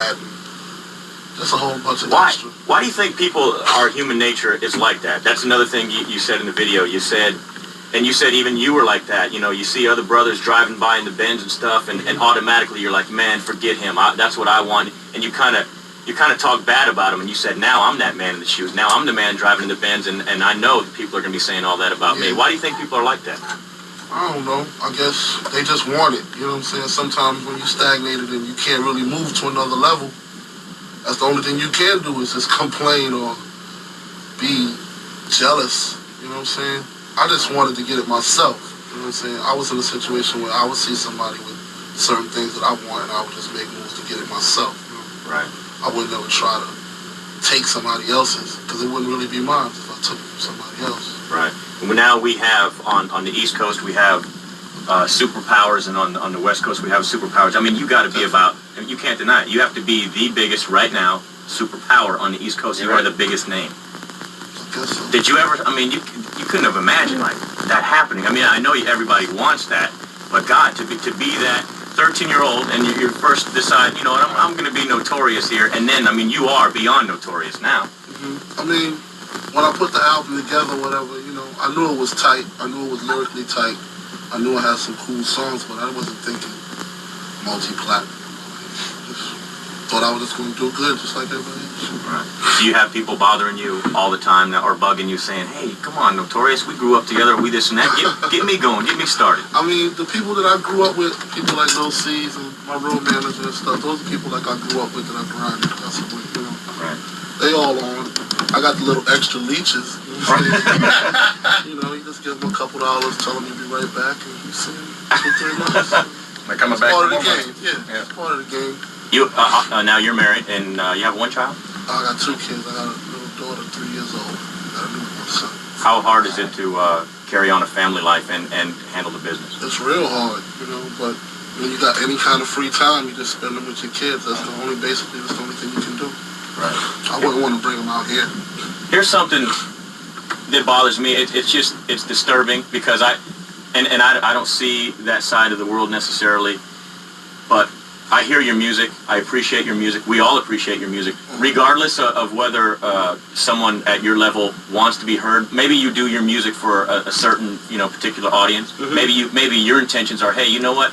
Just a whole bunch of Why? extra. Why do you think our human nature is like that? That's another thing you said in the video. You said even you were like that. You know, you see other brothers driving by in the Benz and stuff, and automatically you're like, man, forget him. That's what I want. And you kind of talk bad about him, and you said, now I'm that man in the shoes. Now I'm the man driving in the Benz, and I know that people are going to be saying all that about me. Why do you think people are like that? I don't know. I guess they just want it. You know what I'm saying? Sometimes when you're stagnated and you can't really move to another level, that's the only thing you can do is just complain or be jealous. You know what I'm saying? I just wanted to get it myself. You know what I'm saying? I was in a situation where I would see somebody with certain things that I want, and I would just make moves to get it myself. You know? Right. I wouldn't ever try to take somebody else's, because it wouldn't really be mine if I took it from somebody else. Right. And now we have, on the East Coast, we have superpowers, and on the West Coast, we have superpowers. I mean, you got to be you can't deny it. You have to be the biggest right now superpower on the East Coast. You are the biggest name. So. Did you ever, I mean, you couldn't have imagined like that happening. I mean, I know everybody wants that, but God, to be that 13-year-old and you first decide, you know what, I'm going to be notorious here, and then, I mean, you are beyond notorious now. I mean, when I put the album together, whatever, you know, I knew it was tight. I knew it was lyrically tight. I knew it had some cool songs, but I wasn't thinking multi-platinum. Thought I was just going to do good, just like everybody else. Right. Do you have people bothering you all the time now, or bugging you, saying, hey, come on, Notorious, we grew up together, we this and that, get me going, get me started? I mean, the people that I grew up with, people like Lil C's and my road manager and stuff, those are people like I grew up with that I grinded. That's what, you know. Right. They all on. I got the little extra leeches. You know, you know, you just give them a couple $, tell them you'll be right back, and you see them 2-3 months. They're coming back. Part of the game. Yeah, it's part of the game. You now you're married, and you have one child? I got 2 kids. I got a little daughter, 3 years old. I got a newborn son. How hard is it to carry on a family life and handle the business? It's real hard, you know, but when you got any kind of free time, you just spend them with your kids. That's the only thing you can do. Right. I wouldn't want to bring them out here. Here's something that bothers me. It's disturbing, because I don't see that side of the world necessarily, but I hear your music. I appreciate your music. We all appreciate your music, regardless of whether someone at your level wants to be heard. Maybe you do your music for a certain, you know, particular audience. Mm-hmm. Maybe your intentions are, hey, you know what?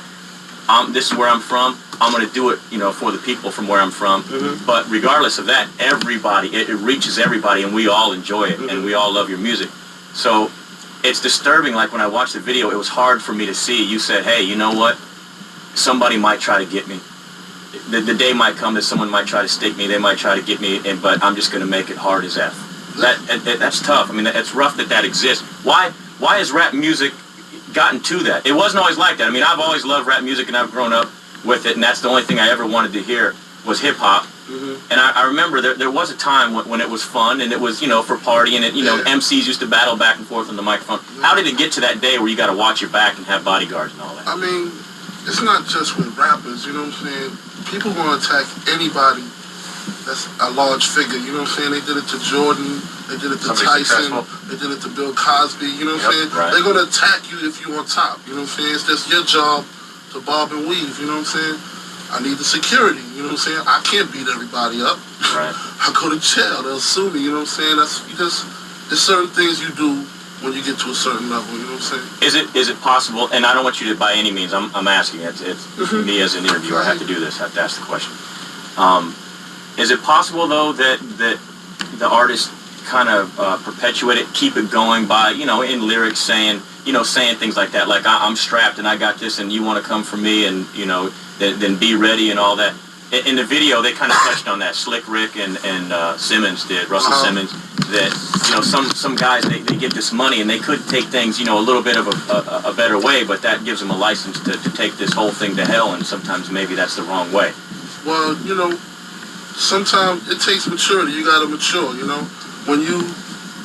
This is where I'm from. I'm going to do it, you know, for the people from where I'm from. Mm-hmm. But regardless of that, everybody, it reaches everybody, and we all enjoy it, and we all love your music. So it's disturbing. Like when I watched the video, it was hard for me to see. You said, hey, you know what? Somebody might try to get me. The day might come that someone might try to stick me. They might try to get me, but I'm just going to make it hard as F. That's tough. I mean, it's rough that exists. Why has rap music gotten to that? It wasn't always like that. I mean, I've always loved rap music, and I've grown up with it, and that's the only thing I ever wanted to hear was hip-hop. Mm-hmm. And I remember there was a time when it was fun, and it was, you know, for partying, and, you know, MCs used to battle back and forth on the microphone. How did it get to that day where you got to watch your back and have bodyguards and all that? I mean, it's not just with rappers, you know what I'm saying? People going to attack anybody that's a large figure, you know what I'm saying? They did it to Jordan, they did it to Tyson, they did it to Bill Cosby, you know what I'm saying? Right. They're going to attack you if you're on top, you know what I'm saying? It's just your job to bob and weave, you know what I'm saying? I need the security, you know what I'm saying? I can't beat everybody up. Right. I go to jail, they'll sue me, you know what I'm saying? There's certain things you do when you get to a certain level, you know what I'm saying? Is it possible, and I don't want you to by any means, I'm asking, it's me as an interviewer, I have to do this, I have to ask the question. Is it possible, though, that the artist kind of perpetuate it, keep it going by, you know, in lyrics saying things like that, like I'm strapped and I got this and you want to come for me, and, you know, then be ready and all that. In the video, they kind of touched on that. Slick Rick and Simmons did, Russell Simmons, that, you know, some guys, they get this money and they could take things, you know, a little bit of a better way, but that gives them a license to take this whole thing to hell, and sometimes maybe that's the wrong way. Well, you know, sometimes it takes maturity. You got to mature, you know. When you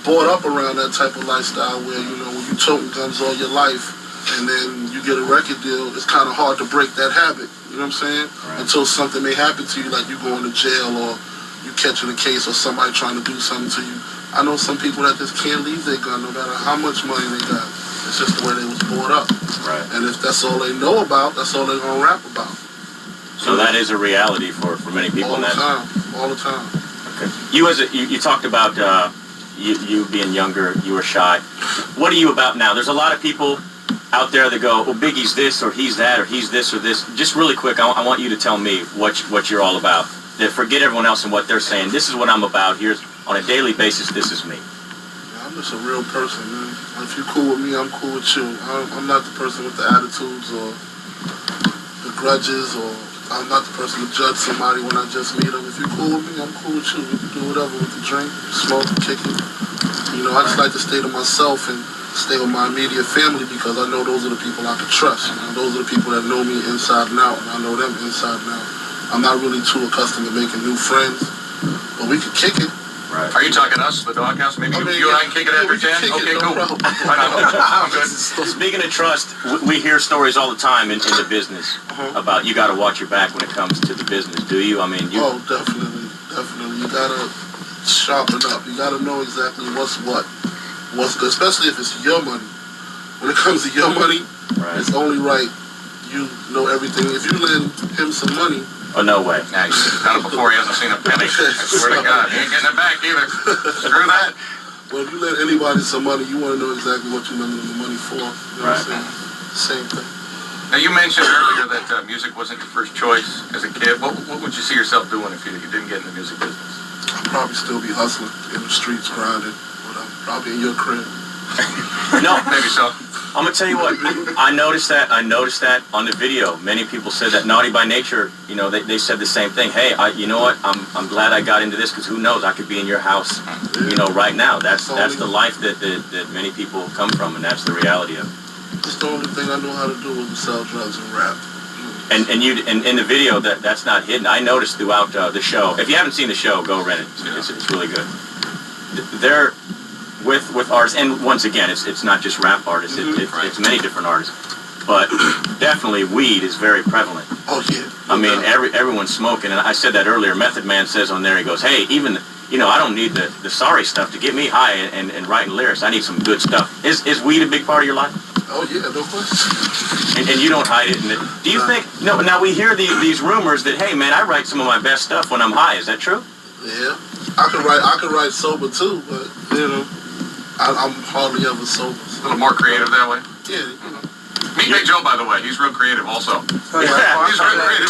brought up around that type of lifestyle where, you know, when you toting guns all your life and then you get a record deal, it's kind of hard to break that habit, you know what I'm saying? Right. Until something may happen to you, like you going to jail or you catching a case or somebody trying to do something to you. I know some people that just can't leave their gun no matter how much money they got. It's just the way they was brought up. Right. And if that's all they know about, that's all they're going to rap about. So that is a reality for many people. All the time. All the time. Okay. You talked about you being younger, you were shy. What are you about now? There's a lot of people out there that go, oh, Biggie's this, or he's that, or he's this, or this. Just really quick, I want you to tell me what you're all about. That forget everyone else and what they're saying. This is what I'm about. Here's, on a daily basis, this is me. Yeah, I'm just a real person, man. If you're cool with me, I'm cool with you. I'm not the person with the attitudes or the grudges, or I'm not the person to judge somebody when I just meet them. If you're cool with me, I'm cool with you. We can do whatever with the drink, smoke, kick it. You know, I just like to stay to myself and stay with my immediate family because I know those are the people I can trust. You know, those are the people that know me inside and out, and I know them inside and out. I'm not really too accustomed to making new friends, but we can kick it. Right. Are you talking us, the Doghouse? Maybe you and I can kick it after 10? Okay, cool. I'm good. Speaking of trust, we hear stories all the time in the business about you got to watch your back when it comes to the business. Do you? I mean, you. Oh, definitely. You gotta sharpen up. You gotta know exactly what's what. What's good, especially if it's your money. When it comes to your money, it's only right you know everything. If you lend him some money. Oh, no way. Nah, he's done it before. He hasn't seen a penny. I swear to God. He ain't getting it back either. Screw that. Well, if you lend anybody some money, you want to know exactly what you lend them the money for. You know what I'm saying? Same thing. Now, you mentioned earlier that music wasn't your first choice as a kid. What would you see yourself doing if you didn't get in the music business? I'd probably still be hustling in the streets, grinding. Probably in your crib. No, maybe so. I'm gonna tell you what. I noticed that on the video. Many people said that Naughty by Nature. You know, they said the same thing. Hey, you know what? I'm glad I got into this because who knows? I could be in your house. You know, right now. That's the life that many people come from, and that's the reality of it. That's the only thing I know how to do is to sell drugs and rap. And in the video that's not hidden. I noticed throughout the show. If you haven't seen the show, go rent it. It's really good. They're with artists, and once again, it's not just rap artists. It's many different artists, but definitely weed is very prevalent. Oh yeah. I mean, everyone's smoking, and I said that earlier. Method Man says on there, he goes, "Hey, even I don't need the sorry stuff to get me high and writing lyrics. I need some good stuff." Is weed a big part of your life? Oh yeah, no question. And you don't hide it. Do you think? No. Now we hear these rumors that, hey man, I write some of my best stuff when I'm high. Is that true? Yeah, I could write sober too, but you know. I'm hardly ever sober. A little more creative that way? Yeah. Meet Big Joe, by the way. He's real creative also. Yeah. He's real creative.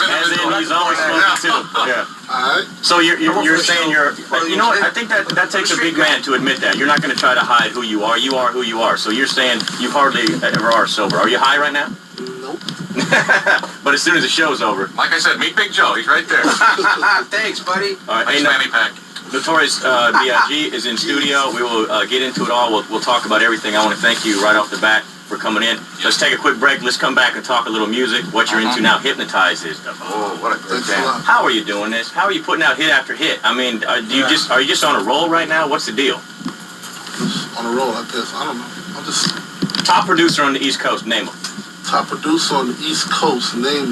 He's always smoking too. Yeah. All right. So you're saying you know what? I think that takes a big man to admit that. You're not going to try to hide who you are. You are who you are. So you're saying you hardly ever are sober. Are you high right now? Nope. But as soon as the show's over. Like I said, meet Big Joe. He's right there. Thanks, buddy. All right. Nice fanny pack. Notorious B.I.G. is in studio. We will get into it all. We'll talk about everything. I want to thank you right off the bat for coming in. Let's take a quick break. Let's come back and talk a little music. What you're into now. Hypnotize is the Oh, what a great band. How are you doing this? How are you putting out hit after hit? I mean, are you just on a roll right now? What's the deal? Just on a roll, I guess. I don't know. I'm just top producer on the East Coast. Name him. Top producer on the East Coast. Name him.